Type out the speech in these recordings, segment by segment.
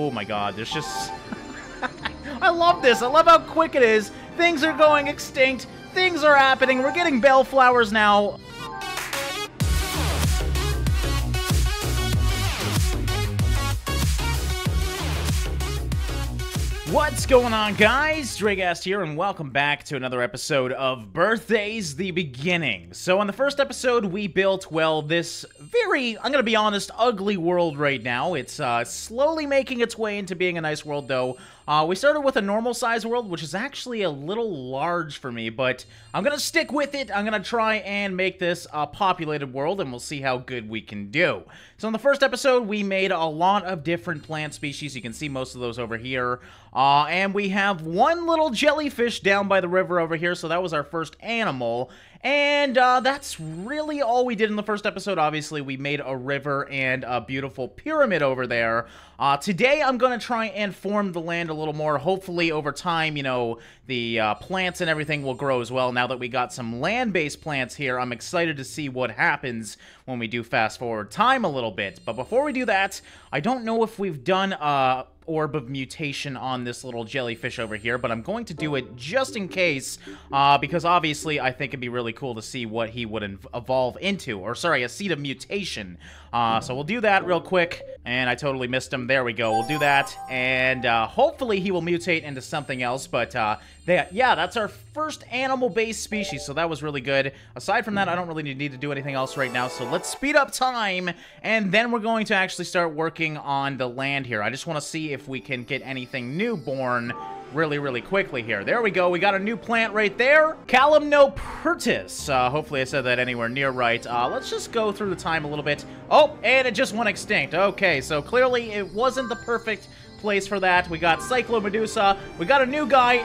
Oh my god, there's just... I love this. I love how quick it is. Things are going extinct. Things are happening. We're getting bellflowers now. What's going on, guys? Dragast here, and welcome back to another episode of Birthdays the Beginning. So, in the first episode, we built, well, this very, I'm gonna be honest, ugly world right now. It's slowly making its way into being a nice world, though. We started with a normal-sized world, which is actually a little large for me, but I'm gonna stick with it. I'm gonna try and make this a populated world, and we'll see how good we can do. So, in the first episode, we made a lot of different plant species. You can see most of those over here. And we have one little jellyfish down by the river over here, so that was our first animal. And that's really all we did in the first episode. Obviously, we made a river and a beautiful pyramid over there. Today, I'm going to try and form the land a little more. Hopefully, over time, you know, the plants and everything will grow as well. Now that we got some land-based plants here, I'm excited to see what happens when we do fast-forward time a little bit. But before we do that, I don't know if we've done orb of mutation on this little jellyfish over here, but I'm going to do it just in case, because obviously I think it'd be really cool to see what he would evolve into, or sorry, a seed of mutation. So we'll do that real quick, and I totally missed him. There we go. We'll do that, and hopefully he will mutate into something else, but yeah, that's our first animal-based species, so that was really good. Aside from that, I don't really need to do anything else right now, so let's speed up time, and then we're going to actually start working on the land here. I just want to see if we can get anything new born really quickly here. There we go. We got a new plant right there. Calamnopertus. Hopefully I said that anywhere near right. Let's just go through the time a little bit. Oh, and it just went extinct. Okay, so clearly it wasn't the perfect place for that. We got Cyclomedusa. We got a new guy,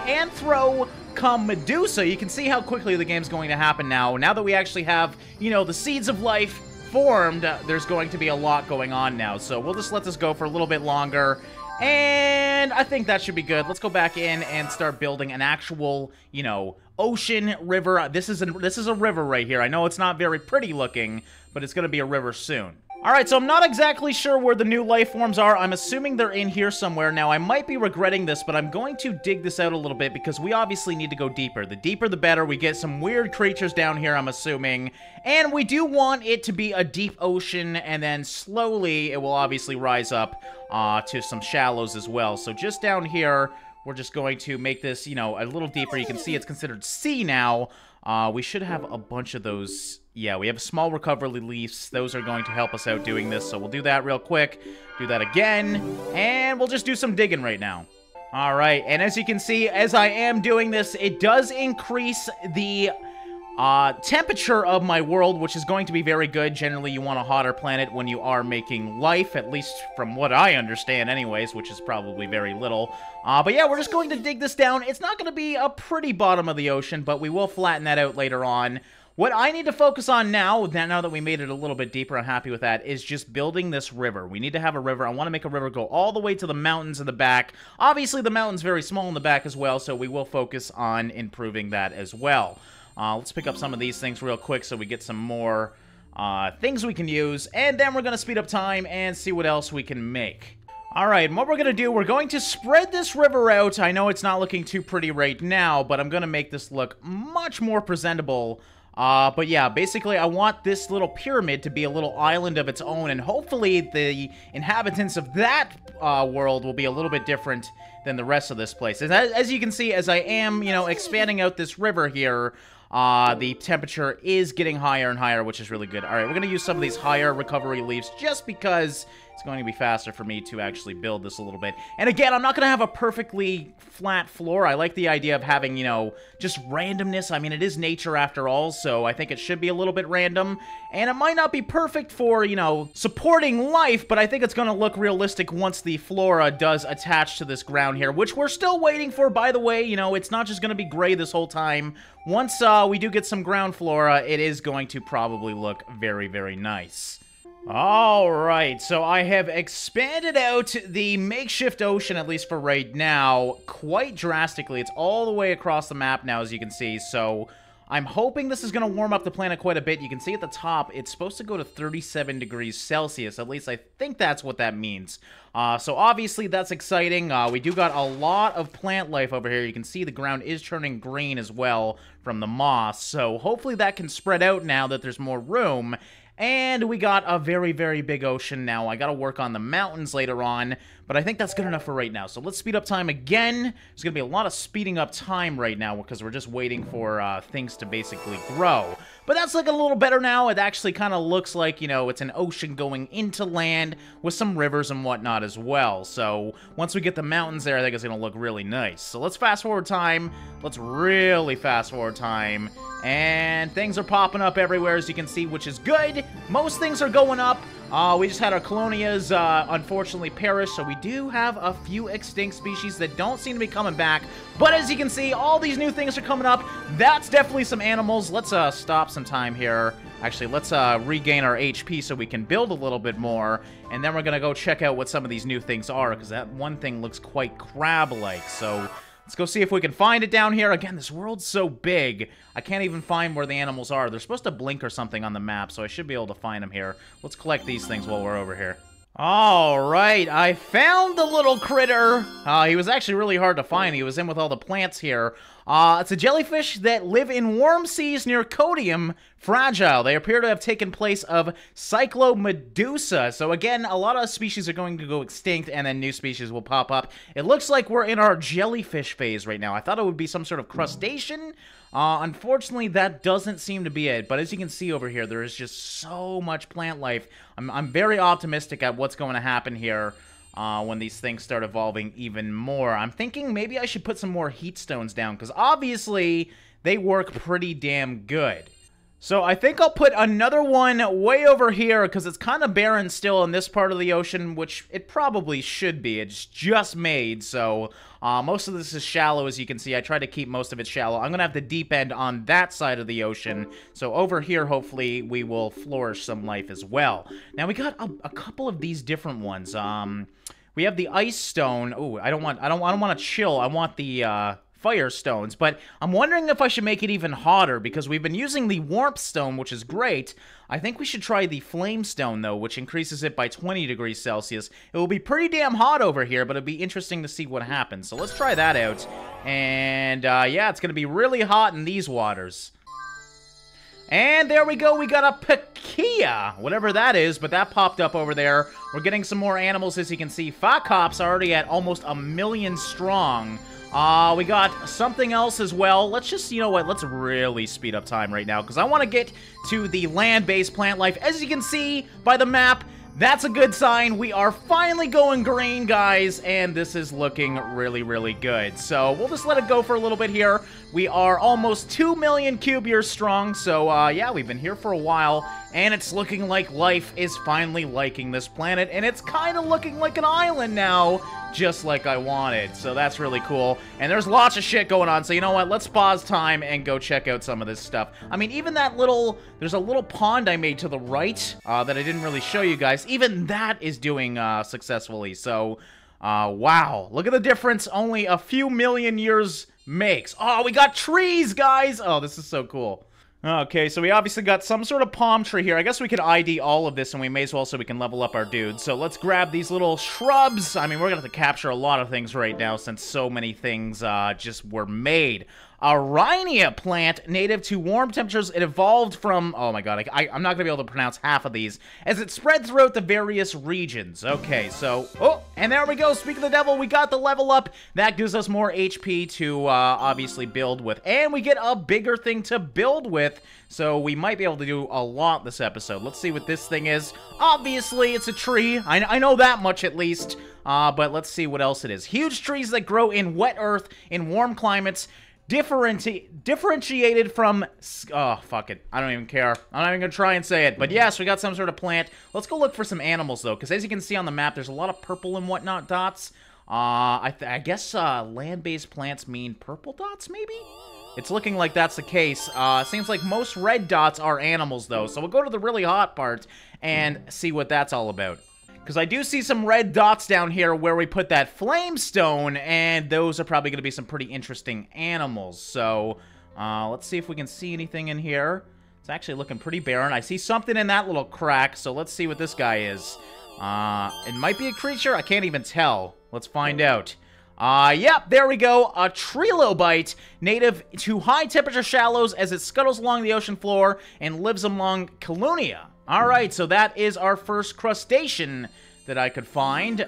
Medusa. You can see how quickly the game's going to happen now. Now that we actually have, you know, the seeds of life formed, there's going to be a lot going on now. So we'll just let this go for a little bit longer. And I think that should be good. Let's go back in and start building an actual, you know, ocean, river. This is a river right here. I know it's not very pretty looking, but it's going to be a river soon. Alright, so I'm not exactly sure where the new life forms are. I'm assuming they're in here somewhere. Now, I might be regretting this, but I'm going to dig this out a little bit because we obviously need to go deeper. The deeper, the better. We get some weird creatures down here, I'm assuming. And we do want it to be a deep ocean, and then slowly it will obviously rise up to some shallows as well. So just down here, we're just going to make this, you know, a little deeper. You can see it's considered sea now. We should have a bunch of those. Yeah, we have small recovery leaves. Those are going to help us out doing this, so we'll do that real quick. Do that again, and we'll just do some digging right now. All right, and as you can see, as I am doing this, it does increase the temperature of my world, which is going to be very good. Generally, you want a hotter planet when you are making life, at least from what I understand anyways, which is probably very little. But yeah, we're just going to dig this down. It's not going to be a pretty bottom of the ocean, but we will flatten that out later on. What I need to focus on now that we made it a little bit deeper, I'm happy with that, is just building this river. We need to have a river. I want to make a river go all the way to the mountains in the back. Obviously, the mountain's very small in the back as well, so we will focus on improving that as well. Let's pick up some of these things real quick so we get some more things we can use, and then we're going to speed up time and see what else we can make. Alright, and what we're going to do, we're going to spread this river out. I know it's not looking too pretty right now, but I'm going to make this look much more presentable. But yeah, basically I want this little pyramid to be a little island of its own, and hopefully the inhabitants of that world will be a little bit different than the rest of this place. As you can see, as I am, you know, expanding out this river here, the temperature is getting higher and higher, which is really good. Alright, we're going to use some of these higher recovery leaves just because it's going to be faster for me to actually build this a little bit. And again, I'm not going to have a perfectly flat floor. I like the idea of having, you know, just randomness. I mean, it is nature after all, so I think it should be a little bit random. And it might not be perfect for, you know, supporting life, but I think it's going to look realistic once the flora does attach to this ground here, which we're still waiting for, by the way. You know, it's not just going to be gray this whole time. Once we do get some ground flora, it is going to probably look very nice. Alright, so I have expanded out the makeshift ocean, at least for right now, quite drastically. It's all the way across the map now, as you can see, so I'm hoping this is going to warm up the planet quite a bit. You can see at the top, it's supposed to go to 37 degrees Celsius. At least I think that's what that means. So obviously that's exciting. We do got a lot of plant life over here. You can see the ground is turning green as well from the moss. So hopefully that can spread out now that there's more room. And we got a very, very big ocean now. I gotta work on the mountains later on, but I think that's good enough for right now. So let's speed up time again. There's gonna be a lot of speeding up time right now because we're just waiting for things to basically grow. But that's looking a little better now. It actually kind of looks like, you know, it's an ocean going into land with some rivers and whatnot as well. So once we get the mountains there, I think it's gonna look really nice. So let's fast forward time. Let's really fast forward time. And things are popping up everywhere, as you can see, which is good. Most things are going up. We just had our colonias, unfortunately, perish, so we do have a few extinct species that don't seem to be coming back. But as you can see, all these new things are coming up. That's definitely some animals. Let's stop some time here. Actually, let's regain our HP so we can build a little bit more. And then we're going to go check out what some of these new things are, because that one thing looks quite crab-like, so... let's go see if we can find it down here. Again, this world's so big, I can't even find where the animals are. They're supposed to blink or something on the map, so I should be able to find them here. Let's collect these things while we're over here. Alright, I found the little critter. He was actually really hard to find. He was in with all the plants here. It's a jellyfish that live in warm seas near Codium Fragile. They appear to have taken place of Cyclomedusa. So again, a lot of species are going to go extinct and then new species will pop up. It looks like we're in our jellyfish phase right now. I thought it would be some sort of crustacean. Unfortunately, that doesn't seem to be it. But as you can see over here, there is just so much plant life. I'm very optimistic at what's going to happen here. When these things start evolving even more. I'm thinking maybe I should put some more heat stones down, because obviously they work pretty damn good. So I think I'll put another one way over here, because it's kind of barren still in this part of the ocean, which it probably should be. It's just made, so most of this is shallow, as you can see. I try to keep most of it shallow. I'm going to have the deep end on that side of the ocean, so over here, hopefully, we will flourish some life as well. Now, we got a couple of these different ones. We have the ice stone. Oh, I don't want to chill. I want the fire stones, but I'm wondering if I should make it even hotter, because we've been using the warmth stone, which is great. I think we should try the flame stone, though, which increases it by 20 degrees Celsius. It will be pretty damn hot over here, but it'll be interesting to see what happens. So let's try that out. And, yeah, it's going to be really hot in these waters. And there we go, we got a Pakia, whatever that is, but that popped up over there. We're getting some more animals, as you can see. Phacops are already at almost 1 million strong. We got something else as well. Let's just, you know what, let's really speed up time right now, because I want to get to the land-based plant life. As you can see by the map, that's a good sign. We are finally going green, guys, and this is looking really, really good. So we'll just let it go for a little bit here. We are almost 2 million cube years strong, so yeah, we've been here for a while, and it's looking like life is finally liking this planet, and it's kind of looking like an island now, just like I wanted. So that's really cool, and there's lots of shit going on, so you know what, let's pause time and go check out some of this stuff. I mean, even that little, there's a little pond I made to the right that I didn't really show you guys. Even that is doing successfully, so wow, look at the difference only a few million years makes. Oh, we got trees, guys. Oh, this is so cool. Okay, so we obviously got some sort of palm tree here. I guess we could ID all of this, and we may as well so we can level up our dudes. So let's grab these little shrubs. I mean, we're gonna have to capture a lot of things right now since so many things just were made. A Rhynia plant, native to warm temperatures. It evolved from, oh my god, I'm not gonna be able to pronounce half of these, as it spread throughout the various regions. Okay, so, oh, and there we go. Speak of the devil, we got the level up. That gives us more HP to obviously build with, and we get a bigger thing to build with, so we might be able to do a lot this episode. Let's see what this thing is. Obviously, it's a tree. I know that much at least, but let's see what else it is. Huge trees that grow in wet earth in warm climates. Differentiated from... oh, fuck it. I don't even care. I'm not even gonna try and say it. But yes, we got some sort of plant. Let's go look for some animals, though, because as you can see on the map, there's a lot of purple and whatnot dots. I guess land-based plants mean purple dots, maybe? It's looking like that's the case. Seems like most red dots are animals, though. So we'll go to the really hot part and see what that's all about. Because I do see some red dots down here where we put that flame stone, and those are probably going to be some pretty interesting animals. So, Let's see if we can see anything in here. It's actually looking pretty barren. I see something in that little crack, so let's see what this guy is. It might be a creature. I can't even tell. Let's find out. Yep, there we go. A trilobite, native to high-temperature shallows as it scuttles along the ocean floor and lives among Colonia. Alright, so that is our first crustacean that I could find.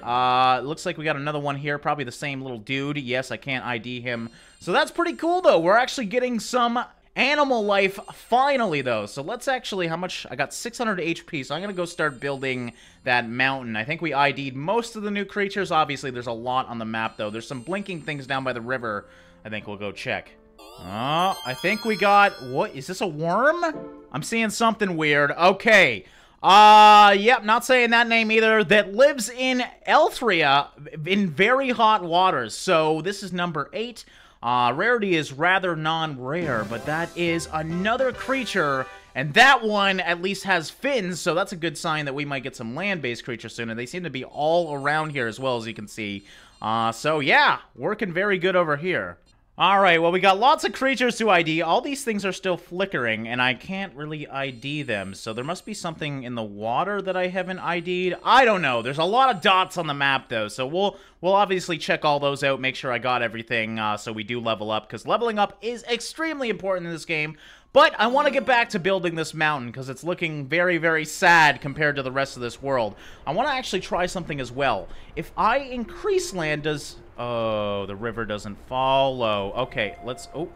Looks like we got another one here, probably the same little dude. Yes, I can't ID him. So that's pretty cool, though. We're actually getting some animal life finally, though. So let's actually, how much? I got 600 HP, so I'm going to go start building that mountain. I think we ID'd most of the new creatures. Obviously, there's a lot on the map, though. There's some blinking things down by the river. I think we'll go check. Oh, I think we got, what? Is this a worm? I'm seeing something weird. Okay. Yep, not saying that name either. That lives in Elthria in very hot waters. So this is number 8. Rarity is rather non-rare, but that is another creature, and that one at least has fins, so that's a good sign that we might get some land-based creatures soon, and they seem to be all around here as well, as you can see. So yeah, working very good over here. Alright, well, we got lots of creatures to ID. All these things are still flickering, and I can't really ID them. So there must be something in the water that I haven't ID'd. I don't know. There's a lot of dots on the map, though. So we'll obviously check all those out, make sure I got everything, so we do level up. Because leveling up is extremely important in this game. But I want to get back to building this mountain, because it's looking very, very sad compared to the rest of this world. I want to actually try something as well. If I increase land, does... Oh, the river doesn't follow. Okay, let's... Oh,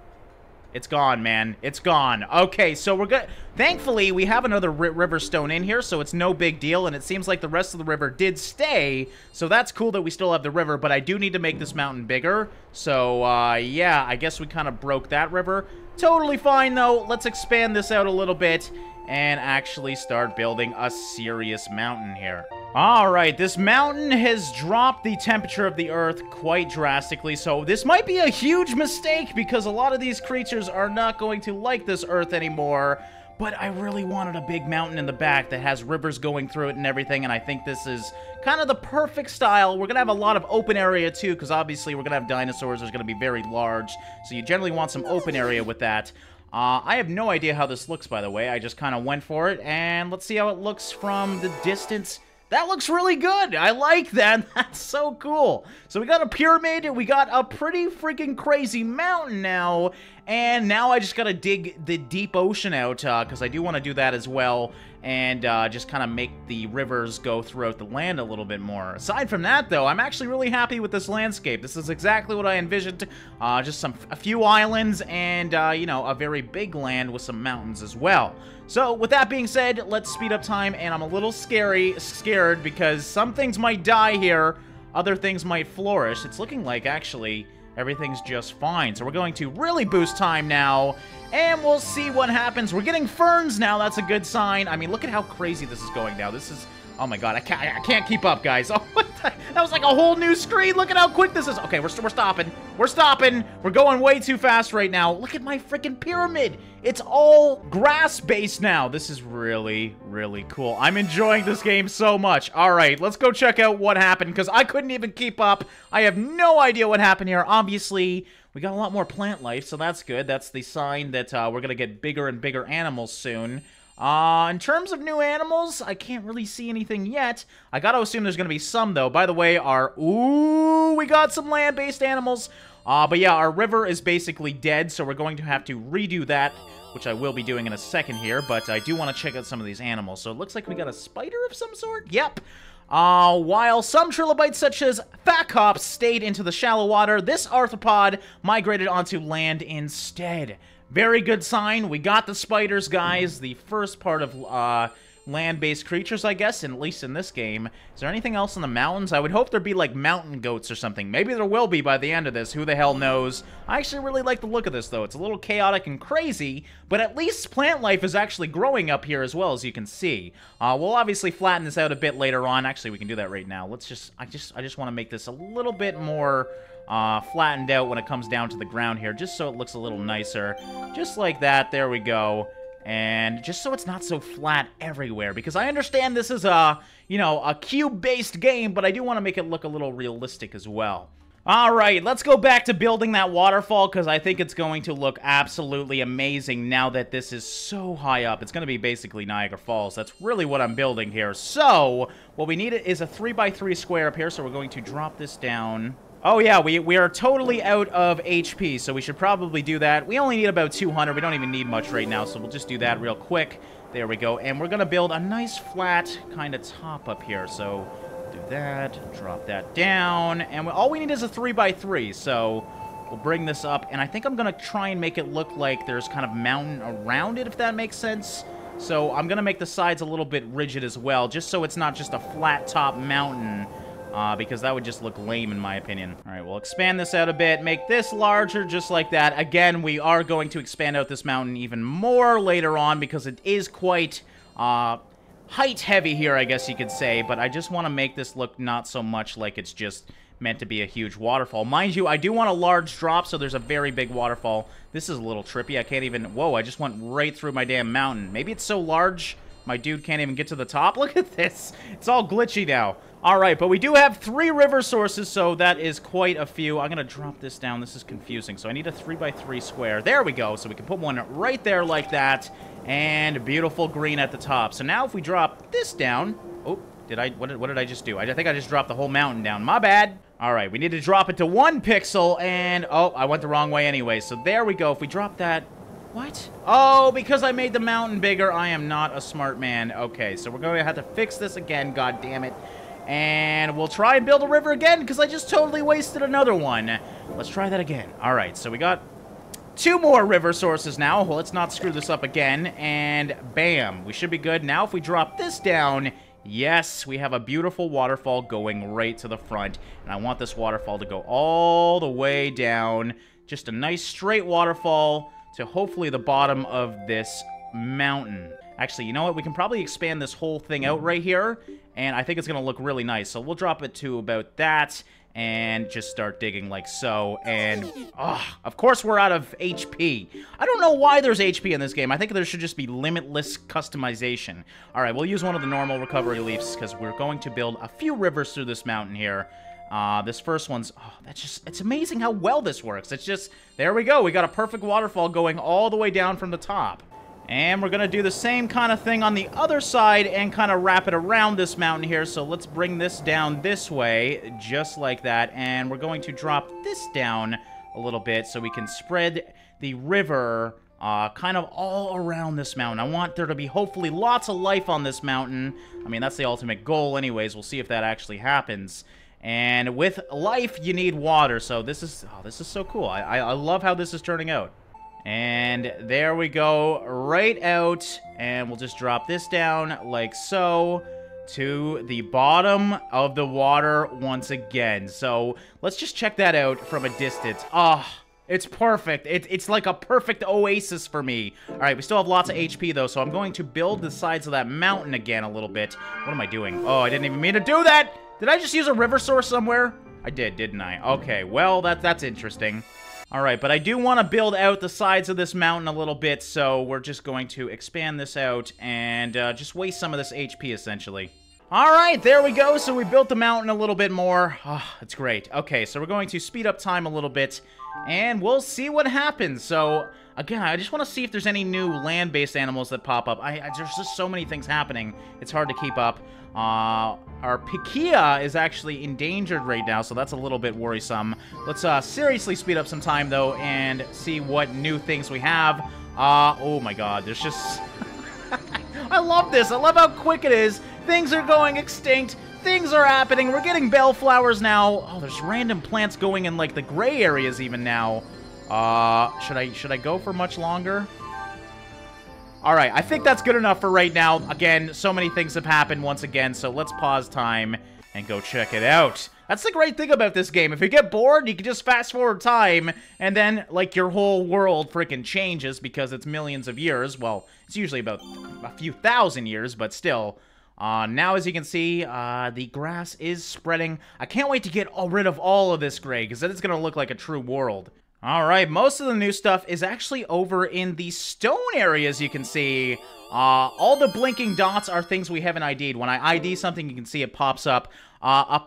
it's gone, man. It's gone. Okay, so we're good. Thankfully, we have another river stone in here, so it's no big deal, and it seems like the rest of the river did stay, so that's cool that we still have the river, but I do need to make this mountain bigger. So, yeah, I guess we kind of broke that river. Totally fine, though. Let's expand this out a little bit and actually start building a serious mountain here. Alright, this mountain has dropped the temperature of the earth quite drastically, so this might be a huge mistake because a lot of these creatures are not going to like this earth anymore. But I really wanted a big mountain in the back that has rivers going through it and everything, and I think this is kind of the perfect style. We're going to have a lot of open area, too, because obviously we're going to have dinosaurs. There's going to be very large, so you generally want some open area with that. I have no idea how this looks, by the way. I just kind of went for it, and let's see how it looks from the distance. That looks really good. I like that. That's so cool. So we got a pyramid. We got a pretty freaking crazy mountain now. And now I just got to dig the deep ocean out because I do want to do that as well. And just kind of make the rivers go throughout the land a little bit more. Aside from that, though, I'm actually really happy with this landscape. This is exactly what I envisioned. Just a few islands and, you know, a very big land with some mountains as well. So, with that being said, let's speed up time, and I'm a little scared because some things might die here, other things might flourish. It's looking like, actually, everything's just fine. So we're going to really boost time now, and we'll see what happens. We're getting ferns now. That's a good sign. I mean, look at how crazy this is going now. This is... Oh my god, I can't keep up, guys. Oh, what the, that was like a whole new screen. Look at how quick this is. Okay, we're stopping. We're stopping. We're going way too fast right now. Look at my freaking pyramid. It's all grass-based now. This is really, really cool. I'm enjoying this game so much. All right, let's go check out what happened, because I couldn't even keep up. I have no idea what happened here. Obviously, we got a lot more plant life, so that's good. That's the sign that we're going to get bigger and bigger animals soon. In terms of new animals, I can't really see anything yet. I gotta assume there's gonna be some, though. By the way, ooh, we got some land-based animals. But yeah, our river is basically dead, so we're going to have to redo that, which I will be doing in a second here, but I do want to check out some of these animals. So it looks like we got a spider of some sort? Yep. While some trilobites, such as Thacops, stayed into the shallow water, this arthropod migrated onto land instead. Very good sign. We got the spiders, guys. The first part of land-based creatures, I guess, at least in this game. Is there anything else in the mountains? I would hope there'd be, like, mountain goats or something. Maybe there will be by the end of this. Who the hell knows? I actually really like the look of this, though. It's a little chaotic and crazy, but at least plant life is actually growing up here as well, as you can see. We'll obviously flatten this out a bit later on. Actually, we can do that right now. Let's just... I just want to make this a little bit more... flattened out when it comes down to the ground here, just so it looks a little nicer. Just like that, there we go. And just so it's not so flat everywhere, because I understand this is a, you know, a cube-based game, but I do want to make it look a little realistic as well. All right, let's go back to building that waterfall because I think it's going to look absolutely amazing now that this is so high up. It's going to be basically Niagara Falls. That's really what I'm building here. So, what we need is a 3x3 square up here, so we're going to drop this down. Oh yeah, we are totally out of HP, so we should probably do that. We only need about 200. We don't even need much right now, so we'll just do that real quick. There we go. And we're going to build a nice flat kind of top up here, so do that, drop that down, and all we need is a 3x3, so we'll bring this up, and I think I'm going to try and make it look like there's kind of mountain around it, if that makes sense. So I'm going to make the sides a little bit rigid as well, just so it's not just a flat top mountain, because that would just look lame in my opinion. All right, we'll expand this out a bit, make this larger, just like that. Again, we are going to expand out this mountain even more later on, because it is quite, height heavy here, I guess you could say, but I just want to make this look not so much like it's just meant to be a huge waterfall. Mind you, I do want a large drop, so there's a very big waterfall. This is a little trippy. I can't even... Whoa, I just went right through my damn mountain. Maybe it's so large, my dude can't even get to the top. Look at this. It's all glitchy now. All right, but we do have 3 river sources, so that is quite a few. I'm going to drop this down. This is confusing. So I need a 3x3 square. There we go. So we can put one right there like that. And beautiful green at the top. So now if we drop this down... Oh, what did I just do? I think I just dropped the whole mountain down. My bad. All right, we need to drop it to 1 pixel, and... Oh, I went the wrong way anyway. So there we go. If we drop that... What? Oh, because I made the mountain bigger. I am not a smart man. Okay, so we're going to have to fix this again. God damn it. And we'll try and build a river again, because I just totally wasted another one. Let's try that again. All right, so we got 2 more river sources now. Well, let's not screw this up again. And bam, we should be good. Now if we drop this down, yes, we have a beautiful waterfall going right to the front. And I want this waterfall to go all the way down. Just a nice straight waterfall to hopefully the bottom of this mountain. Actually, you know what? We can probably expand this whole thing out right here, and I think it's going to look really nice. So we'll drop it to about that, and just start digging like so. And, of course we're out of HP. I don't know why there's HP in this game. I think there should just be limitless customization. All right, we'll use one of the normal recovery leaves, because we're going to build a few rivers through this mountain here. This first one's... Oh, it's amazing how well this works. It's just... There we go. We got a perfect waterfall going all the way down from the top. And we're going to do the same kind of thing on the other side and kind of wrap it around this mountain here. So let's bring this down this way, just like that. And we're going to drop this down a little bit so we can spread the river kind of all around this mountain. I want there to be hopefully lots of life on this mountain. I mean, that's the ultimate goal anyways. We'll see if that actually happens. And with life, you need water. So this is so cool. I love how this is turning out. And there we go, right out, and we'll just drop this down like so to the bottom of the water once again. So let's just check that out from a distance. It's perfect. It's like a perfect oasis for me. All right, we still have lots of HP though, so I'm going to build the sides of that mountain again a little bit. What am I doing? Oh, I didn't even mean to do that. Did I just use a river source somewhere? I did, didn't I? Okay, well, that's interesting. All right, but I do want to build out the sides of this mountain a little bit, so we're just going to expand this out and just waste some of this HP, essentially. All right, there we go. So we built the mountain a little bit more. That's great. Okay, so we're going to speed up time a little bit, and we'll see what happens. So, again, I just want to see if there's any new land-based animals that pop up. There's just so many things happening. It's hard to keep up. Our Pikia is actually endangered right now, so that's a little bit worrisome. Let's seriously speed up some time, though, and see what new things we have. Oh my god, there's just... I love this. I love how quick it is. Things are going extinct. Things are happening. We're getting bellflowers now. Oh, there's random plants going in, like, the gray areas even now. Should I go for much longer? Alright, I think that's good enough for right now. Again, so many things have happened once again, so let's pause time and go check it out. That's the great thing about this game. If you get bored, you can just fast forward time, and then, like, your whole world freaking changes because it's millions of years. Well, it's usually about a few thousand years, but still. Now, as you can see, the grass is spreading. I can't wait to get rid of all of this gray, because then it's going to look like a true world. Alright, most of the new stuff is actually over in the stone areas, you can see. All the blinking dots are things we haven't ID'd. When I ID something, you can see it pops up. A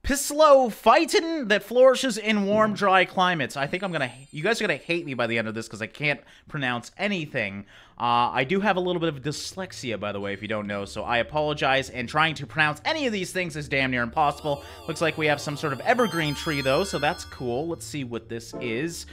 Piscophyton that flourishes in warm, dry climates. I think you guys are gonna hate me by the end of this because I can't pronounce anything. I do have a little bit of dyslexia, by the way, if you don't know, so I apologize, and trying to pronounce any of these things is damn near impossible. Looks like we have some sort of evergreen tree, though, so that's cool. Let's see what this is.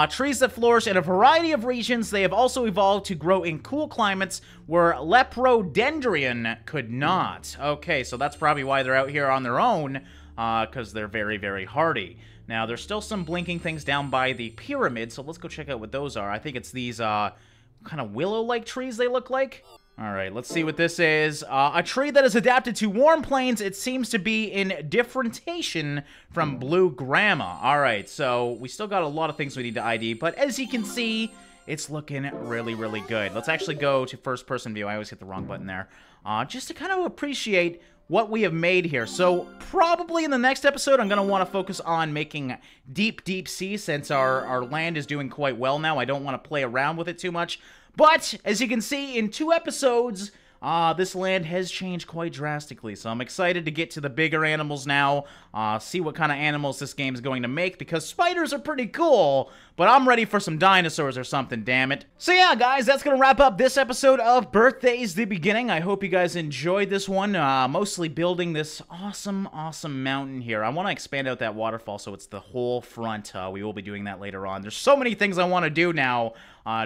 Trees that flourish in a variety of regions. They have also evolved to grow in cool climates where leprodendron could not. Okay, so that's probably why they're out here on their own, because they're very, very hardy. Now, there's still some blinking things down by the pyramid, so let's go check out what those are. I think it's these, kind of willow-like trees they look like. Alright, let's see what this is. A tree that is adapted to warm plains. It seems to be in differentiation from blue grama. Alright, so we still got a lot of things we need to ID, but as you can see, it's looking really, really good. Let's actually go to first-person view. I always hit the wrong button there. Just to kind of appreciate what we have made here. So, probably in the next episode, I'm going to want to focus on making deep, deep sea, since our land is doing quite well now. I don't want to play around with it too much. But, as you can see, in 2 episodes, this land has changed quite drastically. So I'm excited to get to the bigger animals now, see what kind of animals this game is going to make, because spiders are pretty cool, but I'm ready for some dinosaurs or something, damn it. So yeah, guys, that's going to wrap up this episode of Birthdays the Beginning. I hope you guys enjoyed this one, mostly building this awesome, awesome mountain here. I want to expand out that waterfall so it's the whole front. We will be doing that later on. There's so many things I want to do now,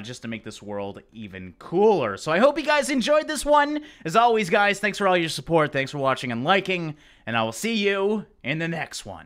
just to make this world even cooler. So I hope you guys enjoyed this one. As always, guys, thanks for all your support, thanks for watching and liking, and I will see you in the next one.